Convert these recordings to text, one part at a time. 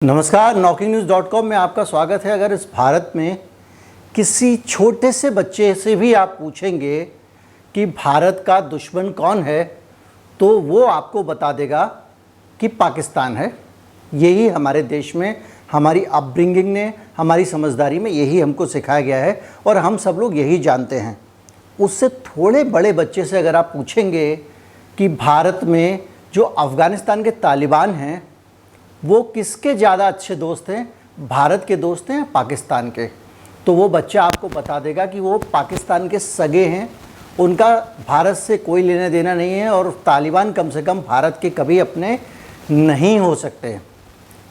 नमस्कार, knocking-news.com में आपका स्वागत है। अगर इस भारत में किसी छोटे से बच्चे से भी आप पूछेंगे कि भारत का दुश्मन कौन है, तो वो आपको बता देगा कि पाकिस्तान है। यही हमारे देश में हमारी अपब्रिंगिंग ने, हमारी समझदारी में यही हमको सिखाया गया है और हम सब लोग यही जानते हैं। उससे थोड़े बड़े बच्चे से अगर आप पूछेंगे कि भारत में जो अफ़गानिस्तान के तालिबान हैं वो किसके ज़्यादा अच्छे दोस्त हैं, भारत के दोस्त हैं या पाकिस्तान के, तो वो बच्चा आपको बता देगा कि वो पाकिस्तान के सगे हैं। उनका भारत से कोई लेना देना नहीं है और तालिबान कम से कम भारत के कभी अपने नहीं हो सकते।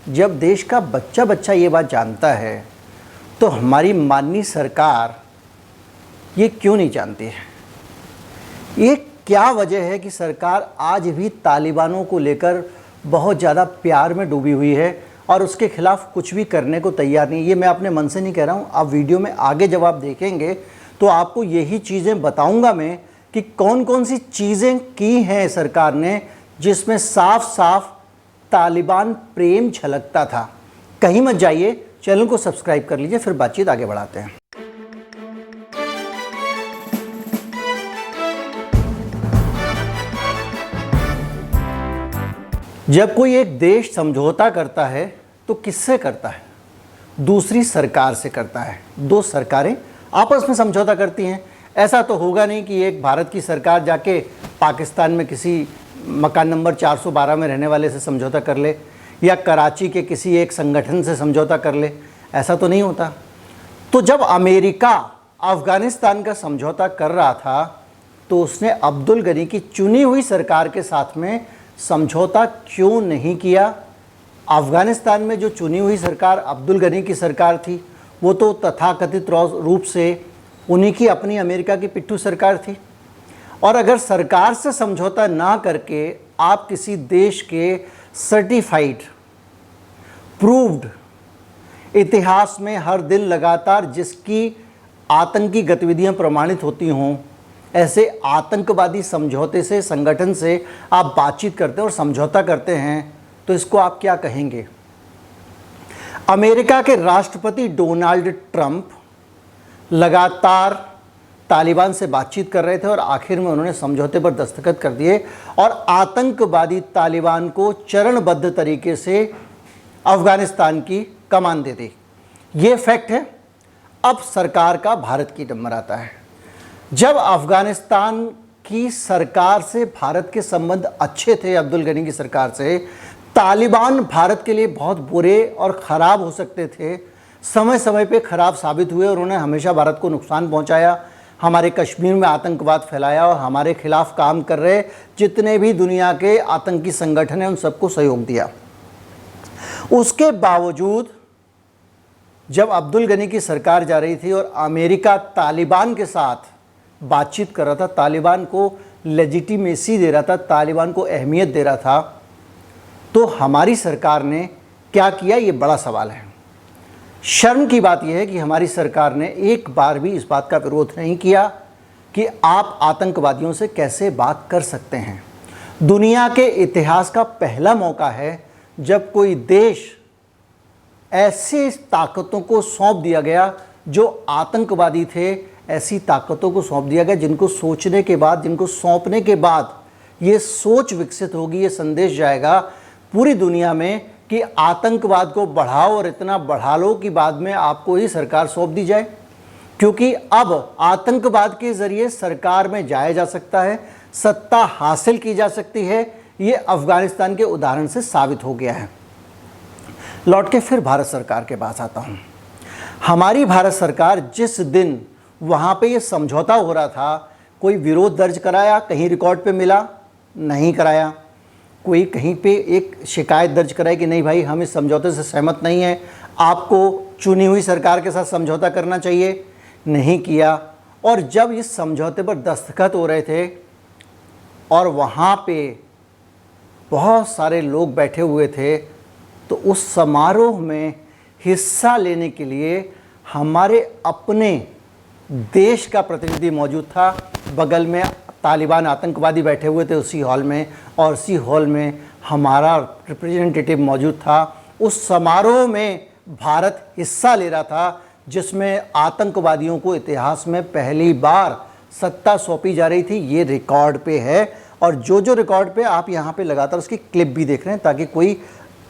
जब देश का बच्चा बच्चा ये बात जानता है तो हमारी माननीय सरकार ये क्यों नहीं जानती है? ये क्या वजह है कि सरकार आज भी तालिबानों को लेकर बहुत ज़्यादा प्यार में डूबी हुई है और उसके खिलाफ कुछ भी करने को तैयार नहीं? ये मैं अपने मन से नहीं कह रहा हूँ। आप वीडियो में आगे जब आप देखेंगे तो आपको यही चीज़ें बताऊंगा मैं कि कौन कौन सी चीज़ें की हैं सरकार ने जिसमें साफ साफ तालिबान प्रेम झलकता था। कहीं मत जाइए, चैनल को सब्सक्राइब कर लीजिए, फिर बातचीत आगे बढ़ाते हैं। जब कोई एक देश समझौता करता है तो किससे करता है? दूसरी सरकार से करता है। दो सरकारें आपस में समझौता करती हैं। ऐसा तो होगा नहीं कि एक भारत की सरकार जाके पाकिस्तान में किसी मकान नंबर 412 में रहने वाले से समझौता कर ले या कराची के किसी एक संगठन से समझौता कर ले। ऐसा तो नहीं होता। तो जब अमेरिका अफ़गानिस्तान का समझौता कर रहा था तो उसने अब्दुल गनी की चुनी हुई सरकार के साथ में समझौता क्यों नहीं किया? अफ़गानिस्तान में जो चुनी हुई सरकार अब्दुल गनी की सरकार थी वो तो तथाकथित रूप से उन्हीं की अपनी अमेरिका की पिट्ठू सरकार थी। और अगर सरकार से समझौता ना करके आप किसी देश के सर्टिफाइड, प्रूव्ड, इतिहास में हर दिन लगातार जिसकी आतंकी गतिविधियां प्रमाणित होती हों, ऐसे आतंकवादी समझौते से, संगठन से आप बातचीत करते हैं और समझौता करते हैं, तो इसको आप क्या कहेंगे? अमेरिका के राष्ट्रपति डोनाल्ड ट्रंप लगातार तालिबान से बातचीत कर रहे थे और आखिर में उन्होंने समझौते पर दस्तखत कर दिए और आतंकवादी तालिबान को चरणबद्ध तरीके से अफ़गानिस्तान की कमान दे दी। ये फैक्ट है। अब सरकार का भारत की नंबर आता है। जब अफ़गानिस्तान की सरकार से भारत के संबंध अच्छे थे, अब्दुल गनी की सरकार से, तालिबान भारत के लिए बहुत बुरे और ख़राब हो सकते थे, समय समय पे ख़राब साबित हुए और उन्होंने हमेशा भारत को नुकसान पहुंचाया, हमारे कश्मीर में आतंकवाद फैलाया और हमारे खिलाफ काम कर रहे जितने भी दुनिया के आतंकी संगठन हैं उन सबको सहयोग दिया। उसके बावजूद जब अब्दुल गनी की सरकार जा रही थी और अमेरिका तालिबान के साथ बातचीत कर रहा था, तालिबान को लेजिटिमेसी दे रहा था, तालिबान को अहमियत दे रहा था, तो हमारी सरकार ने क्या किया? ये बड़ा सवाल है। शर्म की बात यह है कि हमारी सरकार ने एक बार भी इस बात का विरोध नहीं किया कि आप आतंकवादियों से कैसे बात कर सकते हैं। दुनिया के इतिहास का पहला मौका है जब कोई देश ऐसी ताकतों को सौंप दिया गया जो आतंकवादी थे, ऐसी ताकतों को सौंप दिया गया जिनको सोचने के बाद, जिनको सौंपने के बाद ये सोच विकसित होगी, ये संदेश जाएगा पूरी दुनिया में कि आतंकवाद को बढ़ाओ और इतना बढ़ा लो कि बाद में आपको ही सरकार सौंप दी जाए। क्योंकि अब आतंकवाद के ज़रिए सरकार में जाया जा सकता है, सत्ता हासिल की जा सकती है। ये अफ़गानिस्तान के उदाहरण से साबित हो गया है। लौट के फिर भारत सरकार के पास आता हूँ। हमारी भारत सरकार जिस दिन वहाँ पे ये समझौता हो रहा था, कोई विरोध दर्ज कराया? कहीं रिकॉर्ड पे मिला? नहीं कराया। कोई कहीं पे एक शिकायत दर्ज कराई कि नहीं भाई, हम इस समझौते से सहमत नहीं हैं, आपको चुनी हुई सरकार के साथ समझौता करना चाहिए? नहीं किया। और जब इस समझौते पर दस्तखत हो रहे थे और वहाँ पे बहुत सारे लोग बैठे हुए थे, तो उस समारोह में हिस्सा लेने के लिए हमारे अपने देश का प्रतिनिधि मौजूद था। बगल में तालिबान आतंकवादी बैठे हुए थे उसी हॉल में, और उसी हॉल में हमारा रिप्रेजेंटेटिव मौजूद था उस समारोह में भारत हिस्सा ले रहा था जिसमें आतंकवादियों को इतिहास में पहली बार सत्ता सौंपी जा रही थी। ये रिकॉर्ड पे है और जो रिकॉर्ड पे आप यहाँ पे लगातार उसकी क्लिप भी देख रहे हैं ताकि कोई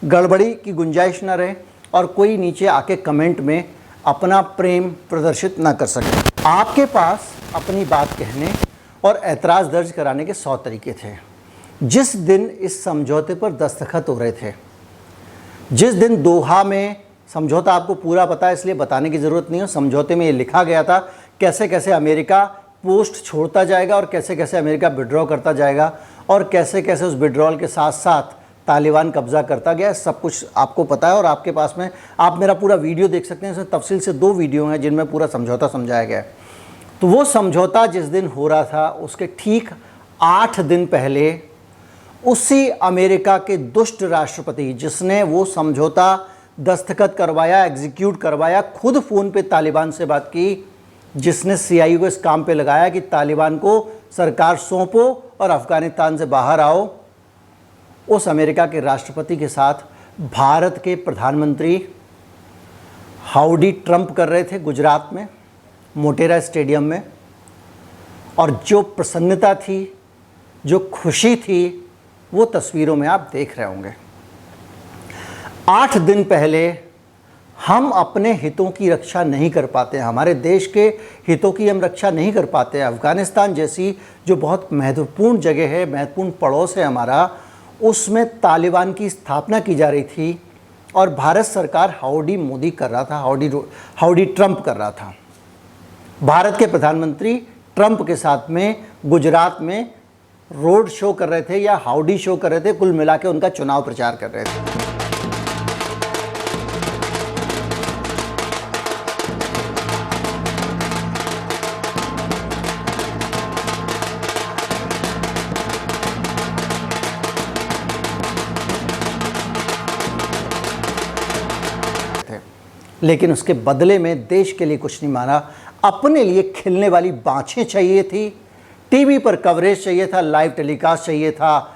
गड़बड़ी की गुंजाइश ना रहे और कोई नीचे आके कमेंट में अपना प्रेम प्रदर्शित ना कर सके। आपके पास अपनी बात कहने और ऐतराज़ दर्ज कराने के 100 तरीके थे। जिस दिन इस समझौते पर दस्तखत हो रहे थे, जिस दिन दोहा में, समझौता आपको पूरा पता है इसलिए बताने की ज़रूरत नहीं है, समझौते में ये लिखा गया था कैसे कैसे अमेरिका पोस्ट छोड़ता जाएगा और कैसे कैसे अमेरिका विड्रॉ करता जाएगा और कैसे कैसे उस विड्रॉल के साथ साथ तालिबान कब्ज़ा करता गया। सब कुछ आपको पता है और आपके पास में आप मेरा पूरा वीडियो देख सकते हैं। इसमें तफसील से 2 वीडियो हैं जिनमें पूरा समझौता समझाया गया है। तो वो समझौता जिस दिन हो रहा था उसके ठीक 8 दिन पहले उसी अमेरिका के दुष्ट राष्ट्रपति जिसने वो समझौता दस्तखत करवाया, एग्जीक्यूट करवाया, खुद फ़ोन पे तालिबान से बात की, जिसने CIA को इस काम पे लगाया कि तालिबान को सरकार सौंपो और अफ़गानिस्तान से बाहर आओ, उस अमेरिका के राष्ट्रपति के साथ भारत के प्रधानमंत्री हाउडी ट्रंप कर रहे थे गुजरात में मोटेरा स्टेडियम में। और जो प्रसन्नता थी, जो खुशी थी, वो तस्वीरों में आप देख रहे होंगे। 8 दिन पहले हम अपने हितों की रक्षा नहीं कर पाते, हमारे देश के हितों की हम रक्षा नहीं कर पाते। अफ़गानिस्तान जैसी जो बहुत महत्वपूर्ण जगह है, महत्वपूर्ण पड़ोस है हमारा, उसमें तालिबान की स्थापना की जा रही थी और भारत सरकार हाउडी मोदी कर रहा था, हाउडी ट्रंप कर रहा था। भारत के प्रधानमंत्री ट्रंप के साथ में गुजरात में रोड शो कर रहे थे या हाउडी शो कर रहे थे, कुल मिला के उनका चुनाव प्रचार कर रहे थे। लेकिन उसके बदले में देश के लिए कुछ नहीं माना, अपने लिए खिलने वाली बाँछें चाहिए थी, टीवी पर कवरेज चाहिए था, लाइव टेलीकास्ट चाहिए था,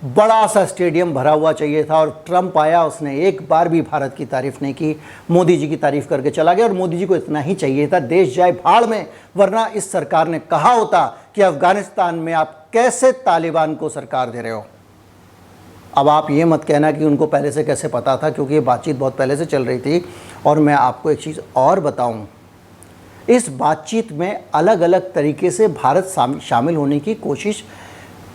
बड़ा सा स्टेडियम भरा हुआ चाहिए था। और ट्रंप आया, उसने एक बार भी भारत की तारीफ़ नहीं की, मोदी जी की तारीफ़ करके चला गया। और मोदी जी को इतना ही चाहिए था, देश जाए भाड़ में, वरना इस सरकार ने कहा होता कि अफ़गानिस्तान में आप कैसे तालिबान को सरकार दे रहे हो। अब आप ये मत कहना कि उनको पहले से कैसे पता था, क्योंकि ये बातचीत बहुत पहले से चल रही थी। और मैं आपको एक चीज़ और बताऊं, इस बातचीत में अलग अलग तरीके से भारत शामिल होने की कोशिश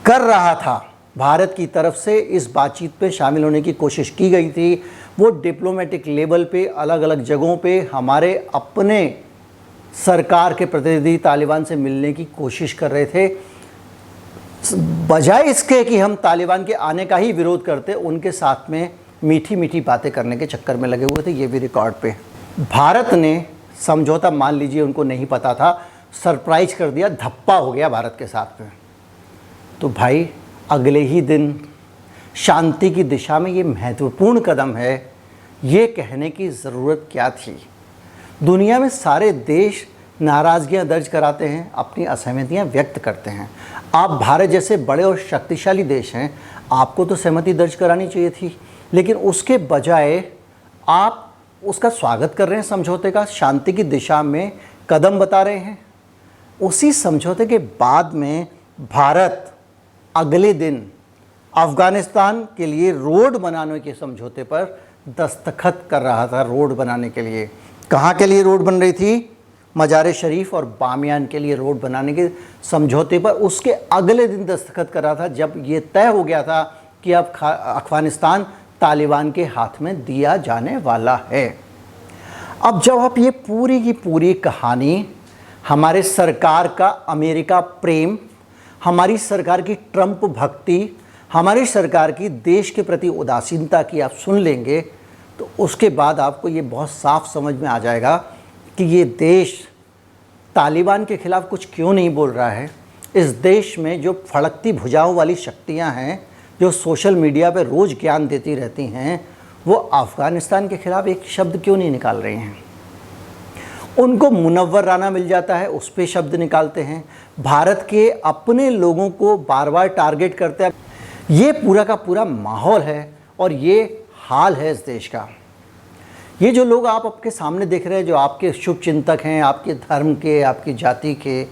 कर रहा था। भारत की तरफ से इस बातचीत पे शामिल होने की कोशिश की गई थी। वो डिप्लोमेटिक लेवल पे अलग अलग जगहों पे हमारे अपने सरकार के प्रतिनिधि तालिबान से मिलने की कोशिश कर रहे थे। बजाय इसके कि हम तालिबान के आने का ही विरोध करते, उनके साथ में मीठी मीठी बातें करने के चक्कर में लगे हुए थे। ये भी रिकॉर्ड पे। भारत ने समझौता, मान लीजिए उनको नहीं पता था, सरप्राइज कर दिया, धप्पा हो गया भारत के साथ में। तो भाई अगले ही दिन शांति की दिशा में ये महत्वपूर्ण कदम है, ये कहने की ज़रूरत क्या थी। दुनिया में सारे देश नाराज़गियाँ दर्ज कराते हैं, अपनी असहमतियाँ व्यक्त करते हैं। आप भारत जैसे बड़े और शक्तिशाली देश हैं, आपको तो सहमति दर्ज करानी चाहिए थी, लेकिन उसके बजाय आप उसका स्वागत कर रहे हैं, समझौते का शांति की दिशा में कदम बता रहे हैं। उसी समझौते के बाद में भारत अगले दिन अफ़गानिस्तान के लिए रोड बनाने के समझौते पर दस्तखत कर रहा था। रोड बनाने के लिए, कहाँ के लिए रोड बन रही थी? मज़ार शरीफ और बामियान के लिए रोड बनाने के समझौते पर उसके अगले दिन दस्तखत कर रहा था, जब ये तय हो गया था कि अब अफ़गानिस्तान तालिबान के हाथ में दिया जाने वाला है। अब जब आप ये पूरी की पूरी कहानी हमारे सरकार का अमेरिका प्रेम, हमारी सरकार की ट्रंप भक्ति, हमारी सरकार की देश के प्रति उदासीनता की आप सुन लेंगे, तो उसके बाद आपको ये बहुत साफ समझ में आ जाएगा कि ये देश तालिबान के ख़िलाफ़ कुछ क्यों नहीं बोल रहा है। इस देश में जो फड़कती भुजाओं वाली शक्तियां हैं, जो सोशल मीडिया पे रोज़ ज्ञान देती रहती हैं, वो अफ़गानिस्तान के ख़िलाफ़ एक शब्द क्यों नहीं निकाल रहे हैं। उनको मुनव्वर राना मिल जाता है, उस पर शब्द निकालते हैं। भारत के अपने लोगों को बार बार टारगेट करते हैं। ये पूरा का पूरा माहौल है और ये हाल है इस देश का। ये जो लोग आप आपके सामने देख रहे हैं, जो आपके शुभ चिंतक हैं, आपके धर्म के, आपकी जाति के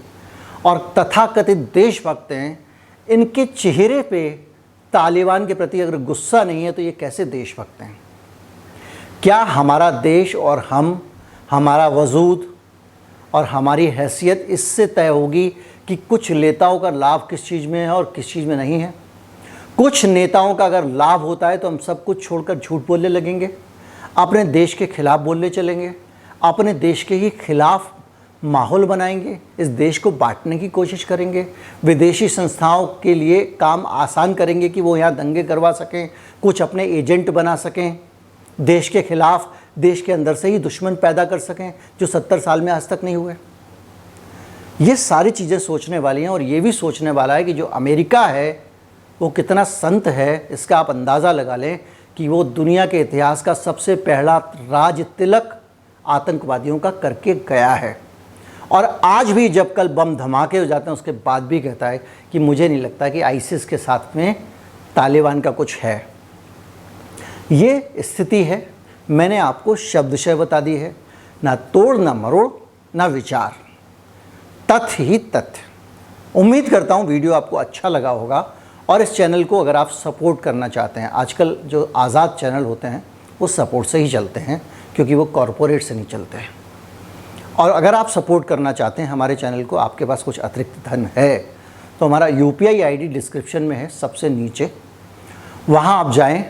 और तथाकथित देशभक्त हैं, इनके चेहरे पे तालिबान के प्रति अगर गुस्सा नहीं है तो ये कैसे देशभक्त हैं? क्या हमारा देश और हम, हमारा वजूद और हमारी हैसियत इससे तय होगी कि कुछ नेताओं का लाभ किस चीज़ में है और किस चीज़ में नहीं है? कुछ नेताओं का अगर लाभ होता है तो हम सब कुछ छोड़कर झूठ बोलने लगेंगे, अपने देश के खिलाफ बोलने चलेंगे, अपने देश के ही खिलाफ माहौल बनाएंगे, इस देश को बांटने की कोशिश करेंगे, विदेशी संस्थाओं के लिए काम आसान करेंगे कि वो यहाँ दंगे करवा सकें, कुछ अपने एजेंट बना सकें, देश के खिलाफ देश के अंदर से ही दुश्मन पैदा कर सकें जो 70 साल में आज तक नहीं हुए। ये सारी चीज़ें सोचने वाली हैं और ये भी सोचने वाला है कि जो अमेरिका है वो कितना संत है। इसका आप अंदाज़ा लगा लें कि वो दुनिया के इतिहास का सबसे पहला राज तिलक आतंकवादियों का करके गया है और आज भी जब कल बम धमाके हो जाते हैं उसके बाद भी कहता है कि मुझे नहीं लगता कि आईसिस के साथ में तालिबान का कुछ है। ये स्थिति है, मैंने आपको शब्दशः बता दी है, ना तोड़ ना मरोड़ ना विचार, तथ्य ही तथ्य। उम्मीद करता हूँ वीडियो आपको अच्छा लगा होगा और इस चैनल को अगर आप सपोर्ट करना चाहते हैं, आजकल जो आज़ाद चैनल होते हैं वो सपोर्ट से ही चलते हैं क्योंकि वो कॉरपोरेट से नहीं चलते हैं। और अगर आप सपोर्ट करना चाहते हैं हमारे चैनल को, आपके पास कुछ अतिरिक्त धन है तो हमारा UPI ID डिस्क्रिप्शन में है सबसे नीचे, वहाँ आप जाएं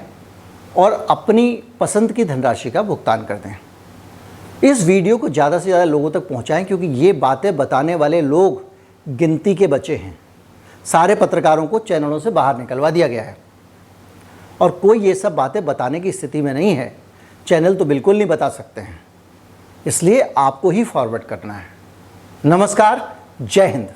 और अपनी पसंद की धनराशि का भुगतान कर दें। इस वीडियो को ज़्यादा से ज़्यादा लोगों तक पहुँचाएं क्योंकि ये बातें बताने वाले लोग गिनती के बच्चे हैं। सारे पत्रकारों को चैनलों से बाहर निकलवा दिया गया है और कोई ये सब बातें बताने की स्थिति में नहीं है। चैनल तो बिल्कुल नहीं बता सकते हैं, इसलिए आपको ही फॉरवर्ड करना है। नमस्कार, जय हिंद।